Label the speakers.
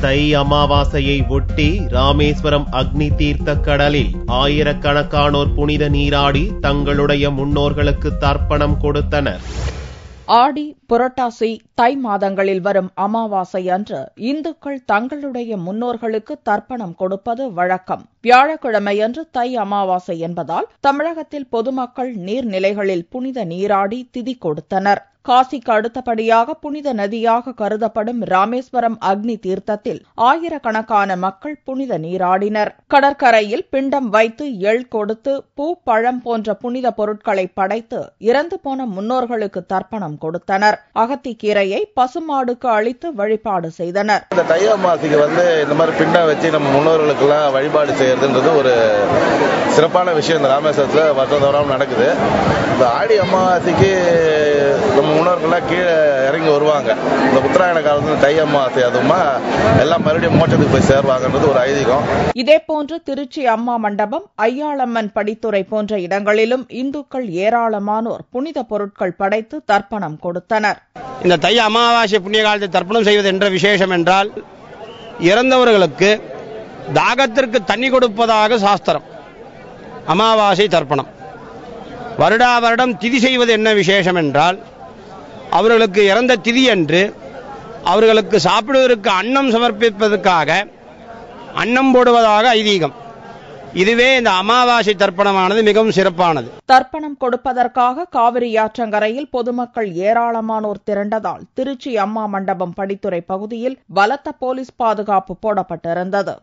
Speaker 1: தை அமாவாசையை ஒட்டி ராமேஸ்வரம் அக்னி தீர்த்த கடலில் ஆயிரக்கணக்கானோர் புனித நீராடி தங்களுடைய முன்னோர்களுக்கு தர்ப்பணம் கொடுத்தனர்.
Speaker 2: ஆடி, புரட்டாசி, தை மாதங்களில் வரும் அமாவாசை அன்று இந்துக்கள் தங்களுடைய முன்னோர்களுக்கு தர்ப்பணம் கொடுப்பது வழக்கம். வியாழக்கிழமையன்று தை அமாவாசை என்பதால் தமிழகத்தில் பொதுமக்கள் நீர்நிலைகளில் புனித நீராடி திதி கொடுத்தனர். காசிக்கு அடுத்தபடியாக புனித நதியாக கருதப்படும் ராமேஸ்வரம் அக்னி தீர்த்தத்தில் ஆயிரக்கணக்கான மக்கள் புனித நீராடினர். கடற்கரையில் பிண்டம் வைத்து எள் கொடுத்து பூ, பழம் போன்ற புனித பொருட்களை படைத்து இறந்து போன முன்னோர்களுக்கு தர்ப்பணம் கொடுத்தனர். அகத்திக்கீரையை பசுமாடுக்கு அளித்து வழிபாடு செய்தனர்.
Speaker 3: இந்த தை அமாவாசைக்கு இந்த மாதிரி பிண்டம் வச்சு நம்ம முன்னோர்களுக்கு எல்லாம் வழிபாடு செய்யறதுன்றது ஒரு சிறப்பான விஷயம். இந்த ராமேஸ்வரத்தில் வருஷம் தோறாமல் நடக்குது. இந்த ஆடி அமாவாசைக்கு நம்ம முன்னோர்கள்லாம் கீழே இறங்கி வருவாங்க. இந்த உத்தராயண காலத்துல தை அமாவாசை அதுமா எல்லாம் மறுபடியும் மோட்சத்துக்கு போய் சேர்வாங்கன்றது ஒரு ஐதீகம்.
Speaker 2: இதேபோன்று திருச்சி அம்மா மண்டபம், ஐயாளம்மன் படித்துறை போன்ற இடங்களிலும் இந்துக்கள் ஏராளமானோர் புனித பொருட்கள் படைத்து தர்ப்பணம் கொடுத்தனர்.
Speaker 4: இந்த தை அமாவாசை புண்ணிய காலத்தை தர்ப்பணம் செய்வது என்ற விசேஷம் என்றால், இறந்தவர்களுக்கு தாகத்திற்கு தண்ணி கொடுப்பதாக சாஸ்திரம். அமாவாசை தர்ப்பணம் வருடா வருடம் திதி செய்வது என்ன விசேஷம் என்றால், அவர்களுக்கு இறந்த திதி அன்று அவர்களுக்கு சாப்பிடுவதற்கு அன்னம் சமர்ப்பிப்பதற்காக அன்னம் போடுவதாக ஐதீகம். இதுவே இந்த அமாவாசை தர்ப்பணமானது மிகவும் சிறப்பானது.
Speaker 2: தர்ப்பணம் கொடுப்பதற்காக காவிரி ஆற்றங்கரையில் பொதுமக்கள் ஏராளமானோர் திரண்டதால் திருச்சி அம்மா மண்டபம் படித்துறை பகுதியில் பலத்த போலீஸ் பாதுகாப்பு போடப்பட்டிருந்தது.